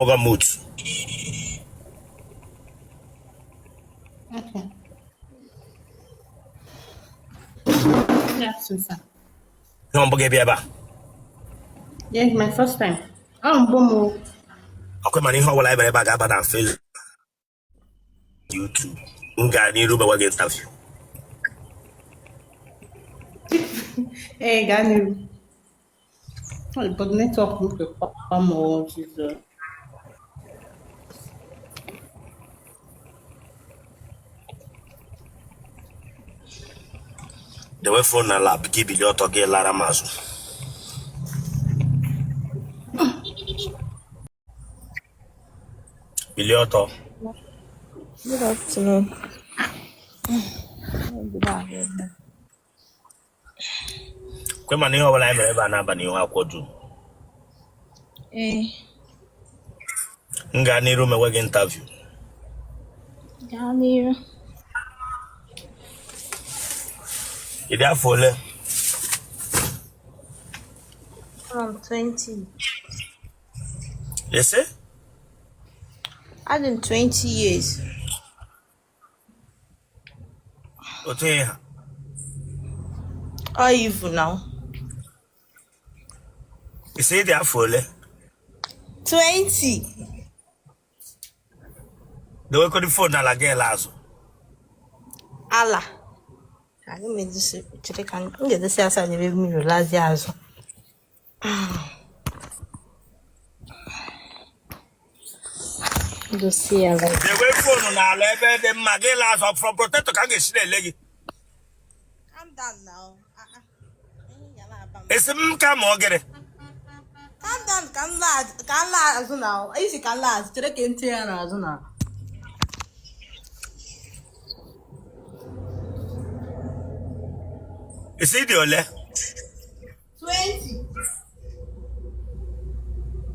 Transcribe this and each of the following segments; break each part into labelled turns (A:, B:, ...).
A: Mogamut.
B: Okay. Yes, sir.
A: No mboge biaba.
B: Yes, my first time. Bomo.
A: Akwe mani ho wala ibere baga bada Facebook, YouTube. Nga ni ruba wage interview.
B: Hey, Ganu. Oh, but network look more.
A: The way phone na lab give you to get Lara Mazu. Bilioto.
C: Good afternoon. Good afternoon.
A: Kwe mani ho wala ibere ba na ba ni ho akwoju. Nga ni ruba wage interview.
C: Down here.
A: Ide afole.
C: I'm 20.
A: Yes sir?
C: I'm in 20 years.
A: Okay.
C: How evil now?
A: You say ide afole.
C: 20.
A: The way ko the phone na la get lazo.
C: Allah. I don't mean this. Today can get this as I never me last year. Do see like
A: The way phone na la ebe de mage lazo from protector ka ge shile legi.
C: I'm done now.
A: Ese mka mo gere.
C: Calm down, can last now. I see can last. Today can tear now.
A: Ese ide ole.
C: 20.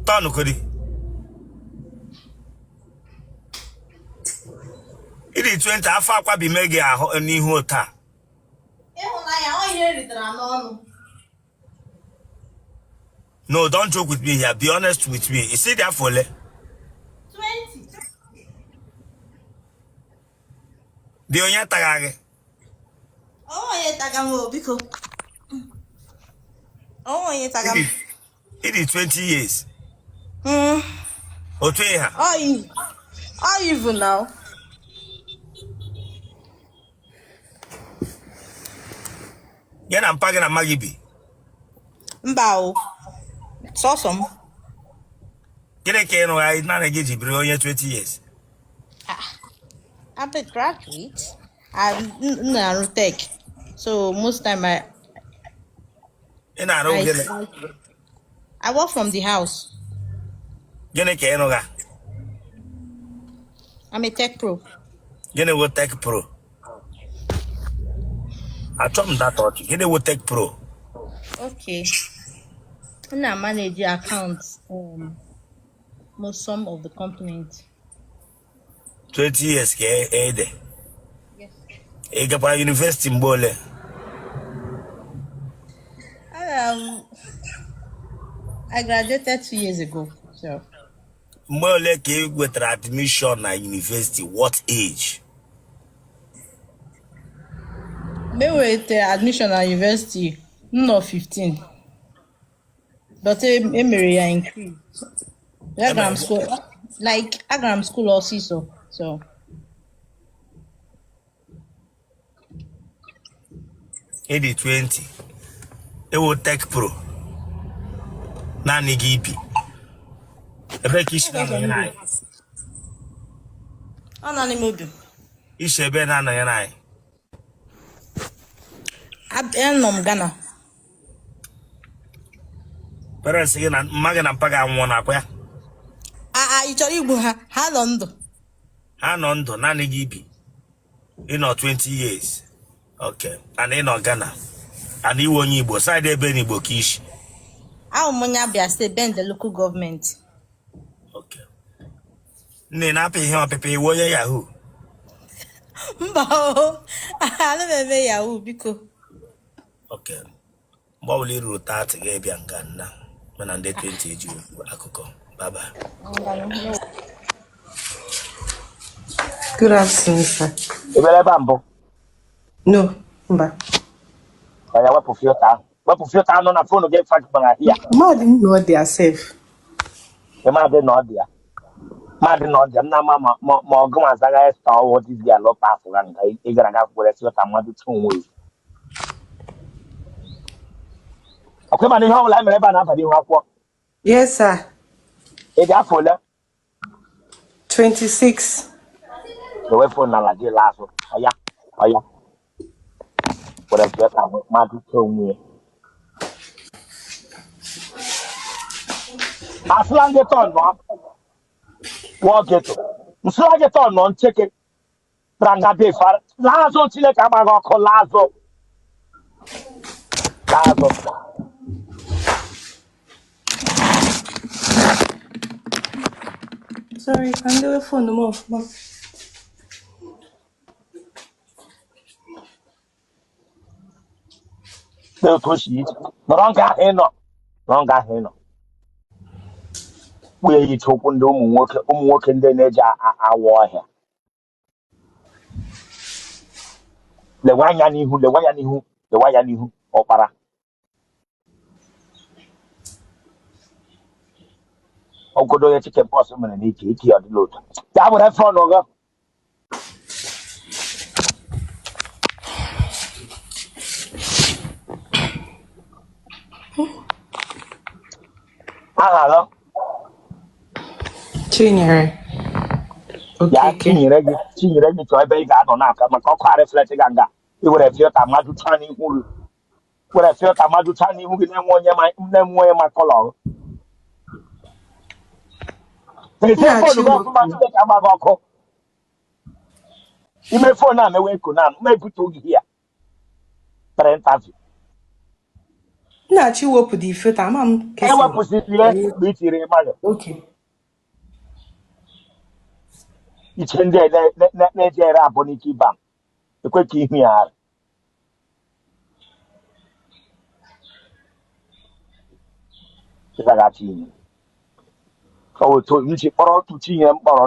A: Tanu kodi. Idi 20 afa akwa bi mege aho n'ihu ota. No, don't joke with me here. Be honest with me. You see that for
C: 20.
A: the onya tagage.
C: Oh, yeah, Tagamo, because. Oh, yeah, Tagamo.
A: It is 20 years.
C: Hmm.
A: Otweha.
C: How evil now?
A: Yan am pagin na magibi.
C: Mbao. Awesome.
A: Gene ke no ai na ngeji biri onya 20 years.
C: I'm a graduate. I'm in tech. So most time
A: Ina ro gene.
C: I work from the house.
A: Gene ke no ga.
C: I'm a tech pro.
A: Gene wo tech pro. Atom that thought. Gene wo tech pro.
C: Okay. And I manage the accounts most some of the components.
A: 20 years ke ede.
C: Yes.
A: E ga pa university mbole.
C: I graduated 2 years ago. So
A: Mbole ke with admission na university what age?
C: me with admission at university, no 15. But Emery increase. Agram school, like Agram school also. So
A: It is 20. It will tech pro. Na nigibi. Ebe kishina no yanai.
C: Anonymous.
A: Ishebe na no yanai.
C: I'm Ghana.
A: Parents again na magana mpaga nwona akwa.
C: You tell you ha London.
A: Ha no ndo na nigibi. You know 20 years. Okay. And in Ghana. And you only Igbo side ebe ni Igbo kish.
C: How Monya Bia State bend the local government.
A: Okay. Ne na pe he pepe wo ye Yahoo.
C: Mbao. I don't know Yahoo because.
A: Okay. Mbawuli ru 30 ga bia ngana. Mana nde 20 eji akụkọ. bye.
C: No.
B: Good afternoon, sir.
D: Ibele bambo.
B: No, mba.
D: Oya wepu filter. Wepu filter no na phone get fact banga here.
B: Ma didn't know they are safe.
D: E ma de no dia. Ma de no dia na ma gwa zaga store what is their low pass ran kai e gara ga for filter ma du tun we. Akwai ma ni hawo la mere ba na ba bi ho akwo.
B: Yes, sir.
D: E dia fo le.
B: 26.
D: The way phone na la di la so. Oya. Oya. For the filter ma du tun we. Aslan get on no. Wo get to. Aslan get on no check it. Tranga de far. Lazo chile ka ma ko lazo. Lazo.
B: Sorry, can do it phone no more.
D: They'll push it. No longer hino. Longer hino. Where you took on the work in the nature a war here. The Wayani who, the Wayani who, opera. O could do a chicken possum and a key or the load. That would have fun over. Hello.
B: Chinyere.
D: Ya
B: Okay.
D: tinye regi to ebe ị ga-anọ n'aka maka ọkụ a reflect ganga i were fie ka mmadụ taa n'ihu were fie ka mmadụ taa n'ihu gị na-enwe onye ma kọlọ tezie fonu gị ọfụma Chineke agbaghị ọkụ ime fonu a mewe eko na mebute oge hia pere interview
B: Nachi wopu di filter, mam kissing.
D: ewepụsịrị ihe mgbe i tiri mmadụ
B: Okay.
D: iche ndị na-ejere abụ n'ike ịba m ekwe ka ihu ya ara ịzaghachi ihe otu nchi kpọrọ otu chinye m kpọrọ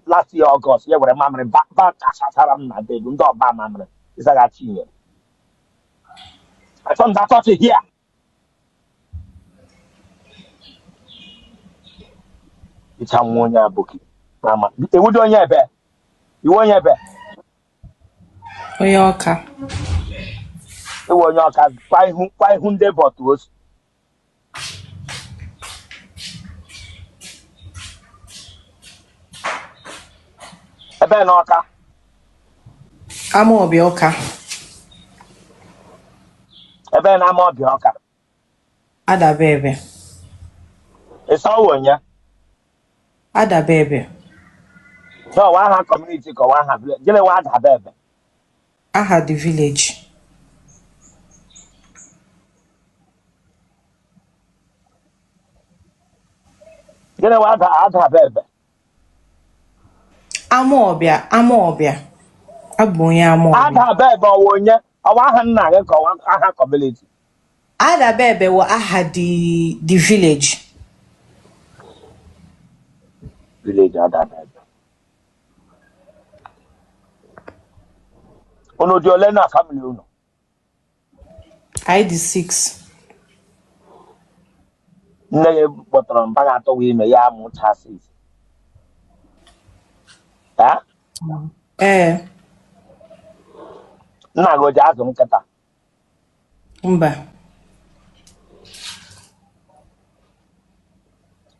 D: last year August ya were mamịrị ba kasachara m na bedu ndị ọba mamịrị ịzaghachi ihe I found that out here. It's a one year bookie. Mama, it would on your bed. You want your bed.
B: Oyoka.
D: It was your car. Why whom they bought to us? A bed knocker.
B: Amo obioka.
D: A bed I'm on your car.
B: Ada baby.
D: It's all one, yeah.
B: Ada baby.
D: No, one have community or one have. You know what? Have baby.
B: I had the village.
D: You know what? I have baby.
B: Amo obia. Abunya amo
D: I
B: obia.
D: have baby or one, yeah. I want I have community.
B: Ada baby wa I had the village.
D: Village, I have baby. Ono di olena family uno.
B: I the 6.
D: Nne botoro mbaga to we me ya mu chassis. Ha? Nna go ja azụ nkịta.
B: Mba.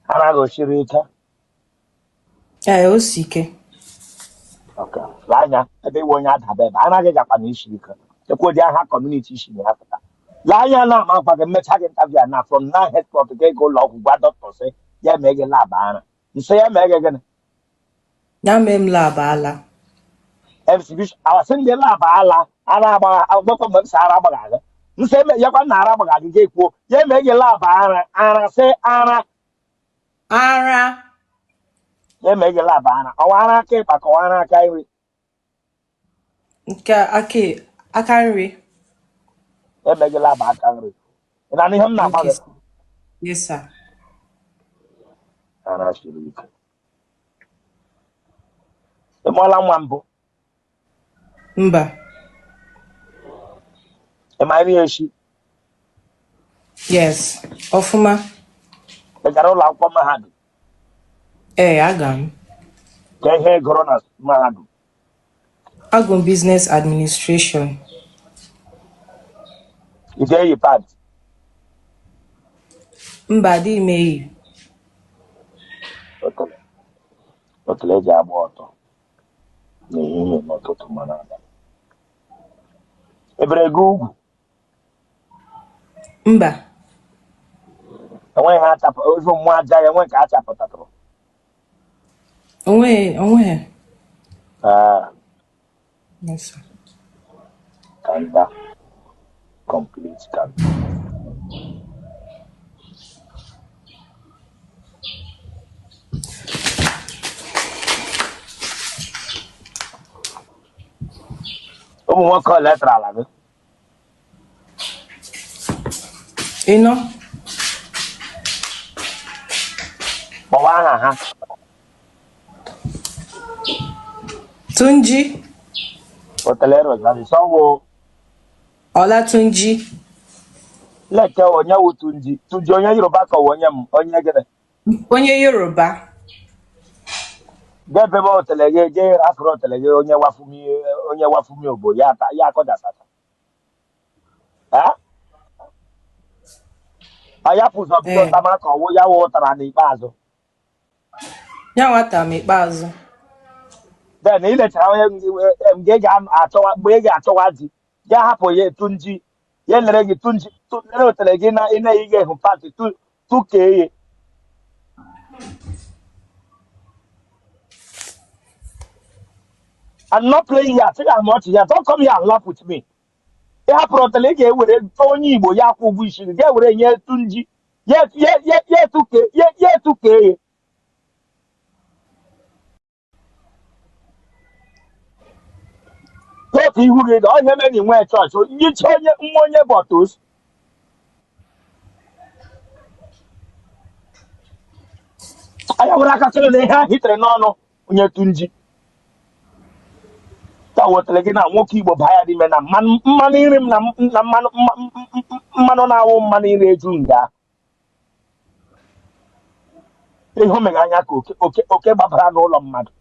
D: Ana go shiri ike.
B: Osike.
D: Okay. Lanya ebe wo nya adabe ba. Ana ga jakwa na ishiri ike. Ekwo di aha community shi ni afta. Lanya na ma kwa ga mecha ga interview na from now headquarters go law gwa doctor say ya mege lab ana. Nse ya mege gene.
B: Ya mem la bala.
D: Exhibition awasin de lab ala ana ba agbako mo sara ba ga. Nse me ya kwa na ara ba ga ge ekwo. Ya mege lab ana say ana
B: Ara.
D: ya mege lab ana. Awara ke pa ko ana ka iri.
B: Nke aka nri.
D: Ya mege lab aka nri. Ina ni hem na
B: Okay.
D: ma.
B: Yes, sir.
D: Ana shiri ike. Ịmụọla nwa mbụ?
B: Mba.
D: Ịma nri eshi?
B: Yes. Ọfụma.
D: Ị gara ụlọ akwụkwọ mahadum?
B: Aga m.
D: Ka ihe gụrụ na mahadum?
B: Agụ m business administration.
D: Ị ga-eyi pad?
B: Mba, adịghị m eyi.
D: Otele eji agba ọtọ n'ehihie n'ụtụtụ ma n'abalị. Ebere gị ugwu?
B: Mba.
D: Enweghị ha ozu mmụọ aja ya enwe nke a chapụtatụrụ.
B: Onwe. Yes, sir.
D: Kanda. Complete kanda. Ụmụ nwoke letra ala gị?
B: Ịnọ?
D: Kpọwa aha ha.
B: Tunji.
D: Otele Rosari sọwọ.
B: Olatunji.
D: Leke onye wụ Tunji. Tunji onye Yoruba ka onye gịnị?
B: Onye Yoruba.
D: Gebe otele gị je afro otele gị onye wafumi obo ya akọdasata. Ayapụzọ bido tama ka ọwụ ya wụtara n'ikpeazụ.
B: Ya nwata m ikpeazụ.
D: Then ilechara onye mgbe ị ga-achọwa di ya hapụ ya Tunji ya lere gị Tunji lere otele gị na ị na-eyi gị hụ pati tukee ya. I'm not playing here. I think I'm not here. Don't come here and laugh with me. Ị hapụrụ otele gị ewere onye Igbo ya akwụ ụgwọ isi gị ewere nye Tunji ya tukee ya. Otu ihu gị na onye mere nwe chọọchị nyicha onye bọtụs. Anya were aka sịrị na ihe a hitere n'ọnụ onye Tunji. Ka wetara gị na nwoke Igbo baa ya n'ime na mmanụ nri m na mmanụ na-awụ mmanụ nri eju nga. Ihe o mere anya ka oke gbabara n'ụlọ mmadụ.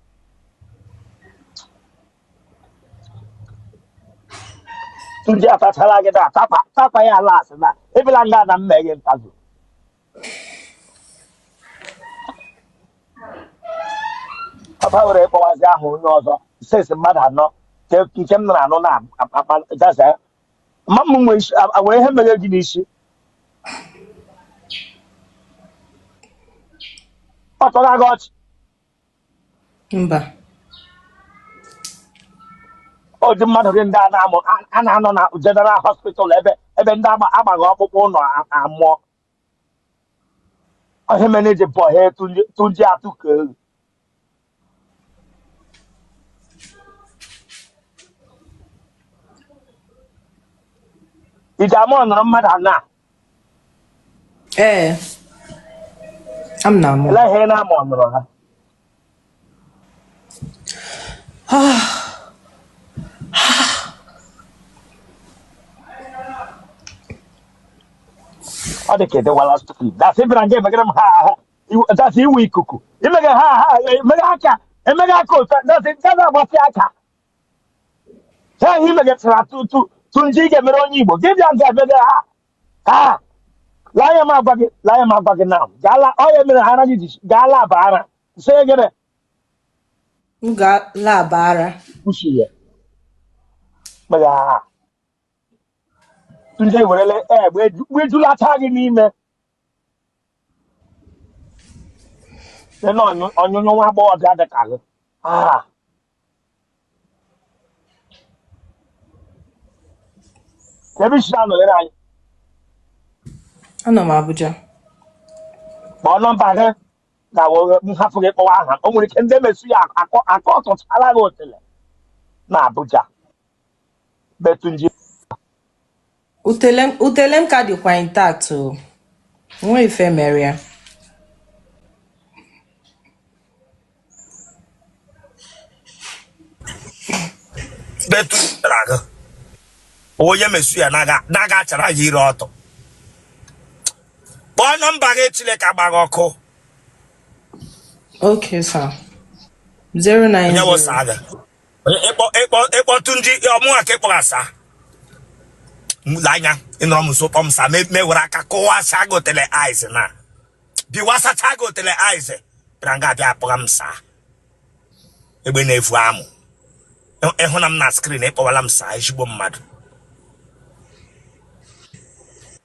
D: Tunji atachala gị da tapa ya ala asị na ebela nga na mmeghe ntazụ. Papa were ịkpọwazi ahụ onye ọzọ sesi mmadụ anọ nke m nara anọ na-akpasa mma m nwe isi were ihe meghe gị n'isi. Ọ tọrọ gị ọchị?
B: Mba.
D: Ụdị mmadụ gị ndị a na-anọ na General Hospital ebe ndị agbaghị ọkpụkpụ ụlọ amụọ. Ihe mere ji bọ ha Tunji atụkee. Iji ama ọ nọrọ mmadụ anọ a?
B: Am na amụ.
D: Ele ihe na-ama ọ nọrọ ha? Ọ dị ka edewala stupid. Dasị bịara nga emegara m ha dasị iwu ikuku. Imege ha emeghe aka ụtọ dasị gaza agbasi aka. Ha ihe imegachara Tunji ga-emere onye Igbo gị bịa nga emeghe ha. Laa ya m agwa gị na onye mere ha anaghị ji gaa laba ara. Sị gịnị?
B: M ga-laba ara.
D: Pushi ya. Meghe ha. Tunji werele gbejulata gị n'ime. Sị na ọnyụnyụ nwa agbọghọbịa dị ka gị. Ebe isi na-anọnyere anyị?
B: Anọ m Abuja.
D: Kpọọ nọmba gị ka m hapụ gị kpọwa aha. O nwere ike ndị emesu ya akọ ọtụtala gị otele na Abuja. Betunji.
B: Utele m ka dịkwa intact o. Nwe ife mere ya.
A: betu raga oye mesu ya naga chara yiri ọtọ kpọọ nọmba gị Chileke agbaghị ọkụ
B: Okay, sir.
A: onye
B: 090.
A: wụsa aga ịkpọtụ ndị ọmụnwa ka ịkpọrọ asa lanya ịnọrọ m nso kpọm sa mewere aka kụwasa gotele ice na biwasacha gotele ice bịara nga abịa akpọga m saa egbe na-efu amụ ịhụna m na skrin ịkpọwala m saa ezigbo mmadụ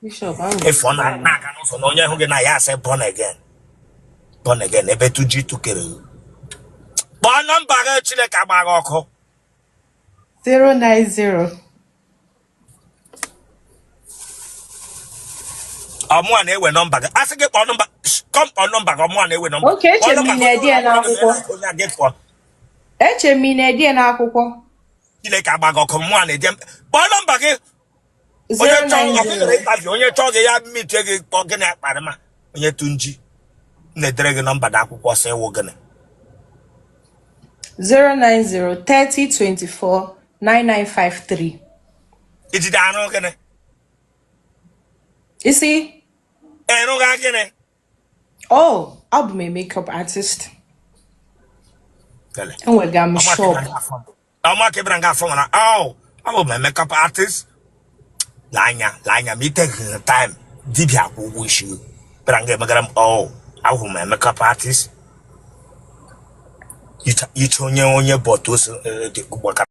B: Bishop,
A: efu ọ na-aga n'ụzọ na onye hụ gị na ya asị born again ebe tuji tukere kpọọ nọmba gị Chineke agbaghị ọkụ
B: 090.
A: ọmụa na-ewe nọmba gị asị gị kpọọ nọmba kpọọ nọmba gị ọmụa na-ewe nọmba
B: Okay, eche m na-edi ya n'akwụkwọ. Eche m na-edi ya n'akwụkwọ.
A: Chineke agbaghị ọkụ mụa na-eje kpọọ nọmba gị onye chọọ gị ya mitie gị kpọọ gị na akparị ma onye tunji na-edere gị nọmba na akwụkwọ sị ịwụ gịnị
B: 090 30 24 9953.
A: ijide arụ gịnị
B: You see?
A: ịrụga gịnị
B: Oh, I'll be a makeup artist. And we're going to shop.
A: ọma ka ịbịara nga afọ nwara abụ m makeup artist lanya ma ite time dibịa akwụ ụgwọ isi bịara nga emegara m abụ m makeup artist iche onye bọtụ gbakọta